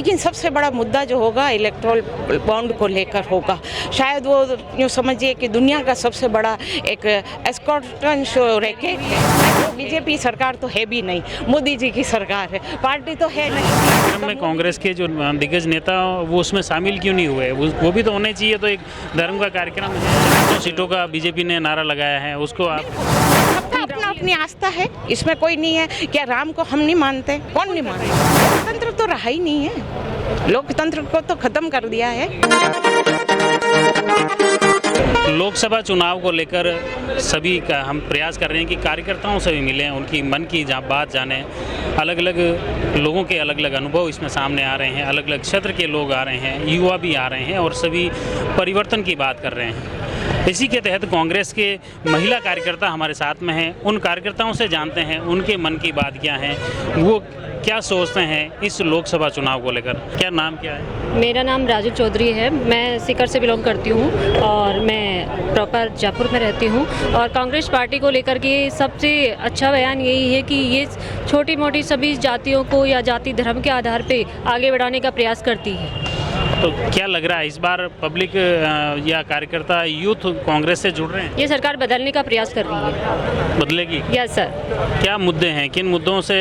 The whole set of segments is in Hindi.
लेकिन सबसे बड़ा मुद्दा जो होगा इलेक्ट्रल बॉन्ड को लेकर होगा। शायद वो यूँ समझिए कि दुनिया का सबसे बड़ा एक एस्कॉर्टन रैकेट है। बीजेपी सरकार तो है भी नहीं, मोदी जी की सरकार है, पार्टी तो है नहीं। में कांग्रेस के जो दिग्गज नेता वो उसमें शामिल क्यों नहीं हुए? वो भी तो होने चाहिए। तो एक धर्म का कार्यक्रम है, 400 सीटों का बीजेपी ने नारा लगाया है, उसको आप सबका अपना अपनी आस्था है, इसमें कोई नहीं है। क्या राम को हम नहीं मानते? कौन नहीं मानते? लोकतंत्र तो रहा ही नहीं है, लोकतंत्र को तो खत्म कर दिया है। लोकसभा चुनाव को लेकर सभी का हम प्रयास कर रहे हैं कि कार्यकर्ताओं से भी मिलें, उनकी मन की बात जानें। अलग अलग लोगों के अलग अलग अनुभव इसमें सामने आ रहे हैं, अलग अलग क्षेत्र के लोग आ रहे हैं, युवा भी आ रहे हैं और सभी परिवर्तन की बात कर रहे हैं। इसी के तहत कांग्रेस के महिला कार्यकर्ता हमारे साथ में हैं। उन कार्यकर्ताओं से जानते हैं उनके मन की बात क्या है, वो क्या सोचते हैं इस लोकसभा चुनाव को लेकर। क्या नाम क्या है? मेरा नाम राजू चौधरी है। मैं सीकर से बिलोंग करती हूँ और मैं प्रॉपर जयपुर में रहती हूँ। और कांग्रेस पार्टी को लेकर के सबसे अच्छा बयान यही है कि ये छोटी मोटी सभी जातियों को या जाति धर्म के आधार पे आगे बढ़ाने का प्रयास करती है। तो क्या लग रहा है इस बार पब्लिक या कार्यकर्ता यूथ कांग्रेस से जुड़ रहे हैं? ये सरकार बदलने का प्रयास कर रही है। बदलेगी? Yes sir. क्या मुद्दे हैं, किन मुद्दों से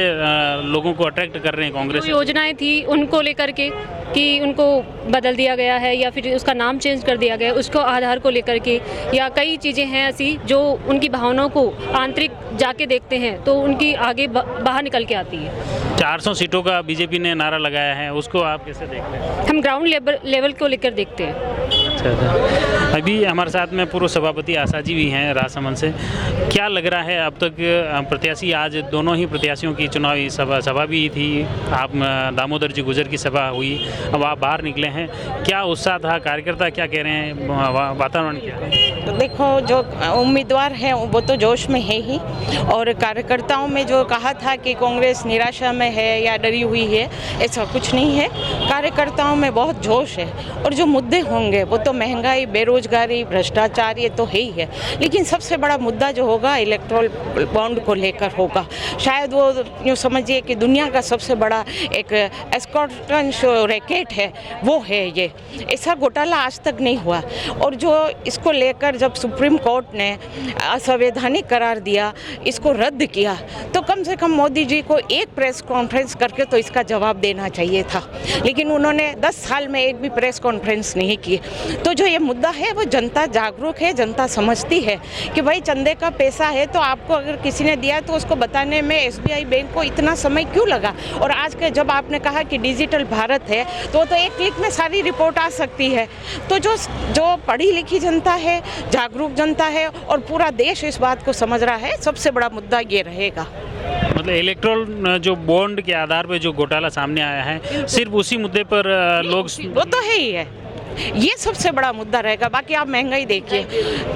लोगों को अट्रैक्ट कर रहे हैं कांग्रेस? जो योजनाएं थी उनको लेकर के कि उनको बदल दिया गया है या फिर उसका नाम चेंज कर दिया गया है, उसको आधार को लेकर के, या कई चीज़ें हैं ऐसी जो उनकी भावनाओं को आंतरिक जाके देखते हैं तो उनकी आगे बाहर निकल के आती है। 400 सीटों का बीजेपी ने नारा लगाया है, उसको आप कैसे देख रहे हैं? हम ग्राउंड लेवल को लेकर देखते हैं। अच्छा। अभी हमारे साथ में पूर्व सभापति आशा जी भी हैं राजसमंद से। क्या लग रहा है अब तक प्रत्याशी, आज दोनों ही प्रत्याशियों की चुनावी सभा भी थी, आप दामोदर जी गुजर की सभा हुई, अब आप बाहर निकले हैं, क्या उत्साह था? कार्यकर्ता क्या कह रहे हैं, वातावरण क्या है? तो देखो, जो उम्मीदवार हैं वो तो जोश में है ही, और कार्यकर्ताओं में जो कहा था कि कांग्रेस निराशा में है या डरी हुई है, ऐसा कुछ नहीं है। कार्यकर्ताओं में बहुत जोश है और जो मुद्दे होंगे वो तो महंगाई, बेरोजगारी, भ्रष्टाचार, ये तो है ही है। लेकिन सबसे बड़ा मुद्दा जो होगा इलेक्ट्रल बॉन्ड को लेकर होगा। शायद वो यूँ समझिए कि दुनिया का सबसे बड़ा एक एस्कॉर्टन रैकेट है, वो है ये। ऐसा घोटाला आज तक नहीं हुआ। और जो इसको लेकर जब सुप्रीम कोर्ट ने असंवैधानिक करार दिया, इसको रद्द किया, तो कम से कम मोदी जी को एक प्रेस कॉन्फ्रेंस करके तो इसका जवाब देना चाहिए था। लेकिन उन्होंने 10 साल में एक भी प्रेस कॉन्फ्रेंस नहीं की। तो जो ये मुद्दा है वो जनता जागरूक है, जनता समझती है कि भाई चंदे का पैसा है, तो आपको अगर किसी ने दिया तो उसको बताने में एसबीआई बैंक को इतना समय क्यों लगा। और आज के जब आपने कहा कि डिजिटल भारत है, तो एक क्लिक में सारी रिपोर्ट आ सकती है। तो जो पढ़ी लिखी जनता है, जागरूक जनता है, और पूरा देश इस बात को समझ रहा है, सबसे बड़ा मुद्दा ये रहेगा। मतलब इलेक्ट्रल जो बॉन्ड के आधार पे जो घोटाला सामने आया है, सिर्फ उसी मुद्दे पर लोग, वो तो है ही है, ये सबसे बड़ा मुद्दा रहेगा। बाकी आप महंगाई देखिए,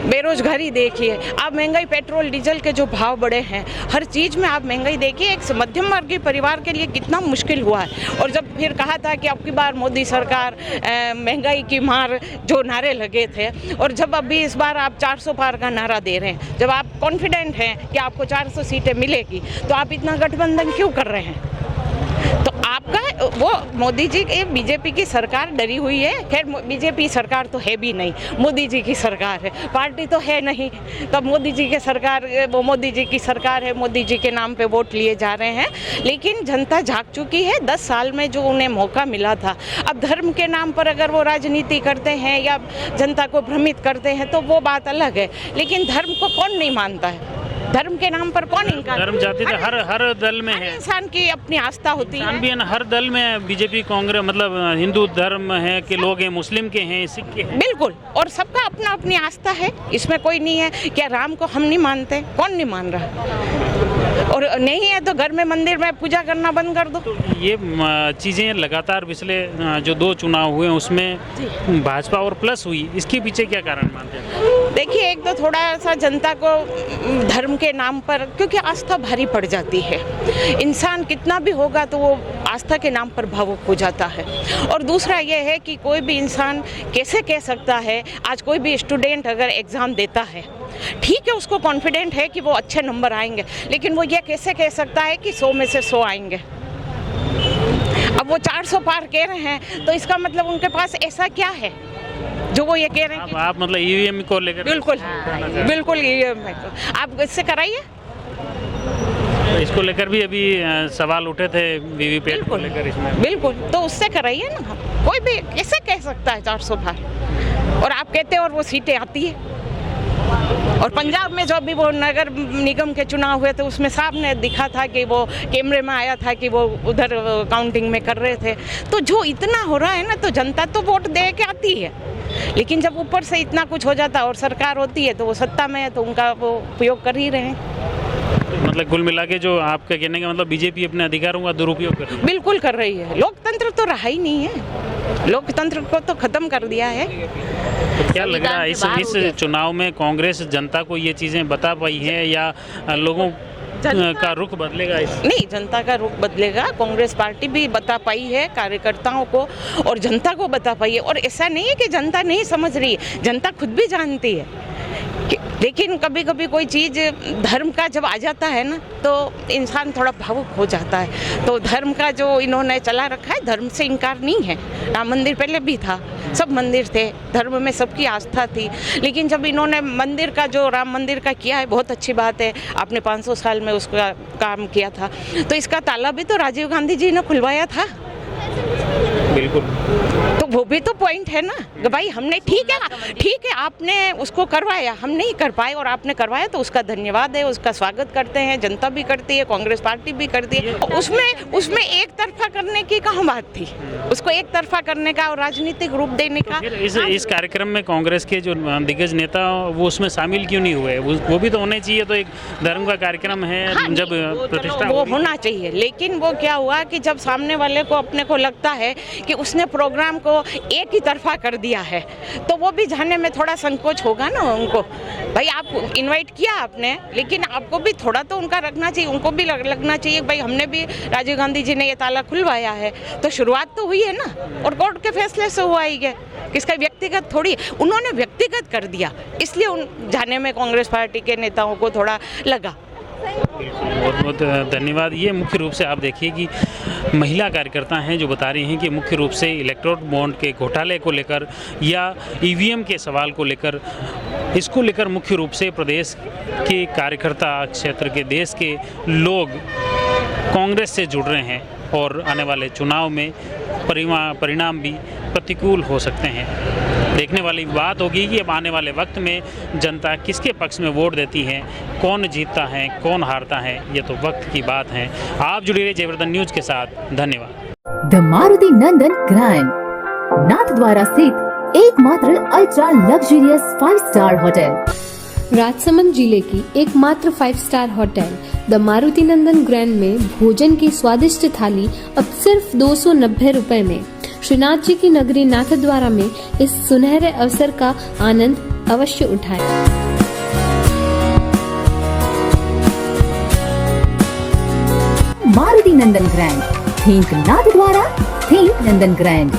बेरोजगारी देखिए, आप महंगाई, पेट्रोल डीजल के जो भाव बढ़े हैं, हर चीज़ में आप महंगाई देखिए। एक मध्यम वर्गीय परिवार के लिए कितना मुश्किल हुआ है। और जब फिर कहा था कि अब की बार मोदी सरकार महंगाई की मार, जो नारे लगे थे, और जब अभी इस बार आप 400 पार का नारा दे रहे हैं, जब आप कॉन्फिडेंट हैं कि आपको 400 सीटें मिलेगी, तो आप इतना गठबंधन क्यों कर रहे हैं? तो आपका वो मोदी जी की, बीजेपी की सरकार डरी हुई है। खैर, बीजेपी सरकार तो है भी नहीं, मोदी जी की सरकार है, पार्टी तो है नहीं। तब मोदी जी की सरकार, वो मोदी जी की सरकार है, मोदी जी के नाम पे वोट लिए जा रहे हैं। लेकिन जनता जाग चुकी है। 10 साल में जो उन्हें मौका मिला था, अब धर्म के नाम पर अगर वो राजनीति करते हैं या जनता को भ्रमित करते हैं तो वो बात अलग है। लेकिन धर्म को कौन नहीं मानता है? धर्म के नाम पर कौन इनकार? धर्म जाति तो हर दल में है। इंसान की अपनी आस्था होती है। भी है ना, हर दल में बीजेपी, कांग्रेस, मतलब हिंदू धर्म है कि लोग हैं, मुस्लिम के हैं, सिख के हैं। बिल्कुल, और सबका अपना अपनी आस्था है, इसमें कोई नहीं है। क्या राम को हम नहीं मानते? कौन नहीं मान रहा? और नहीं है तो घर में, मंदिर में पूजा करना बंद कर दो। तो ये चीज़ें लगातार पिछले जो 2 चुनाव हुए उसमें भाजपा और प्लस हुई, इसके पीछे क्या कारण मानते हैं? देखिए, एक तो थोड़ा सा जनता को धर्म के नाम पर, क्योंकि आस्था भारी पड़ जाती है, इंसान कितना भी होगा तो वो आस्था के नाम पर भावुक हो जाता है। और दूसरा ये है कि कोई भी इंसान कैसे कह सकता है, आज कोई भी स्टूडेंट अगर एग्ज़ाम देता है, ठीक है, उसको कॉन्फिडेंट है कि वो अच्छे नंबर आएंगे, लेकिन वो ये कैसे कह सकता है कि 100 में से 100 आएंगे? अब वो 400 पार कह रहे हैं, तो इसका मतलब उनके पास ऐसा क्या है जो वो ये कह रहे हैं कि आप मतलब ईवीएम को लेकर बिल्कुल बिल्कुल आप इससे कराइए। इसको लेकर भी अभी सवाल उठे थे वीवीपैट को लेकर इसमें। बिल्कुल, तो उससे कराइए ना। कोई भी कैसे कह सकता है 400 पार, और आप कहते हैं और वो सीटें आती है। और पंजाब में जो भी वो नगर निगम के चुनाव हुए थे उसमें साहब ने दिखा था कि वो कैमरे में आया था कि वो उधर काउंटिंग में कर रहे थे। तो जो इतना हो रहा है ना, तो जनता तो वोट दे के आती है, लेकिन जब ऊपर से इतना कुछ हो जाता है और सरकार होती है तो वो सत्ता में है, तो उनका वो उपयोग कर ही रहे हैं। मतलब कुल मिला के जो आपका कहने का मतलब बीजेपी अपने अधिकारों का दुरुपयोग कर रही है। बिल्कुल कर रही है। लोकतंत्र तो रहा ही नहीं है, लोकतंत्र को तो खत्म कर दिया है। तो क्या लग रहा है इस चुनाव में कांग्रेस जनता को ये चीजें बता पाई है या लोगों का रुख बदलेगा? नहीं, जनता का रुख बदलेगा। कांग्रेस पार्टी भी बता पाई है कार्यकर्ताओं को और जनता को बता पाई है। और ऐसा नहीं है कि जनता नहीं समझ रही है, जनता खुद भी जानती है। लेकिन कभी कभी कोई चीज़ धर्म का जब आ जाता है ना, तो इंसान थोड़ा भावुक हो जाता है। तो धर्म का जो इन्होंने चला रखा है, धर्म से इनकार नहीं है। राम मंदिर पहले भी था, सब मंदिर थे, धर्म में सबकी आस्था थी। लेकिन जब इन्होंने मंदिर का जो राम मंदिर का किया है, बहुत अच्छी बात है, आपने 500 साल में उसका काम किया था। तो इसका ताला भी तो राजीव गांधी जी ने खुलवाया था। बिल्कुल, तो वो भी तो पॉइंट है ना कि भाई हमने ठीक है आपने उसको करवाया, हम नहीं कर पाए और आपने करवाया, तो उसका धन्यवाद है, उसका स्वागत करते हैं, जनता भी करती है, कांग्रेस पार्टी भी करती है। उसमें एक तरफा करने की कहाँ बात थी? उसको एक तरफा करने का और राजनीतिक रूप देने का। इस कार्यक्रम में कांग्रेस के जो दिग्गज नेता वो उसमें शामिल क्यों नहीं हुए? वो भी तो होने चाहिए। तो एक धर्म का कार्यक्रम है, जब प्रतिष्ठा वो होना चाहिए। लेकिन वो क्या हुआ कि जब सामने वाले को अपने को लगता है कि उसने प्रोग्राम को एक ही तरफा कर दिया है, तो वो भी जाने में थोड़ा संकोच होगा ना उनको। भाई आप इनवाइट किया आपने, लेकिन आपको भी थोड़ा तो उनका रखना चाहिए, उनको भी लगना चाहिए भाई हमने भी, राजीव गांधी जी ने ये ताला खुलवाया है, तो शुरुआत तो हुई है ना। और कोर्ट के फैसले से हुआ ही है, किसका व्यक्तिगत थोड़ी, उन्होंने व्यक्तिगत कर दिया, इसलिए उन जाने में कांग्रेस पार्टी के नेताओं को थोड़ा लगा। बहुत बहुत धन्यवाद। ये मुख्य रूप से आप देखिए कि महिला कार्यकर्ता हैं जो बता रही हैं कि मुख्य रूप से इलेक्ट्रोल बॉन्ड के घोटाले को लेकर या ईवीएम के सवाल को लेकर, इसको लेकर मुख्य रूप से प्रदेश के कार्यकर्ता, क्षेत्र के, देश के लोग कांग्रेस से जुड़ रहे हैं और आने वाले चुनाव में परिणाम भी प्रतिकूल हो सकते हैं। देखने वाली बात होगी कि अब आने वाले वक्त में जनता किसके पक्ष में वोट देती है, कौन जीतता है, कौन हारता है, ये तो वक्त की बात है। आप जुड़े रहिए जयवर्धन न्यूज के साथ। धन्यवाद। The Maruti Nandan grand, Nathdwara स्थित एकमात्र ultra luxurious 5 star hotel, Rajsamand जिले की एकमात्र 5 star hotel the Maruti Nandan grand में भोजन की स्वादिष्ट थाली अब सिर्फ 290 रुपए में। श्रीनाथ जी की नगरी नाथद्वारा में इस सुनहरे अवसर का आनंद अवश्य उठाएं। मारुति नंदन ग्रैंड, थिंक नाथद्वारा, थिंक नंदन ग्रैंड।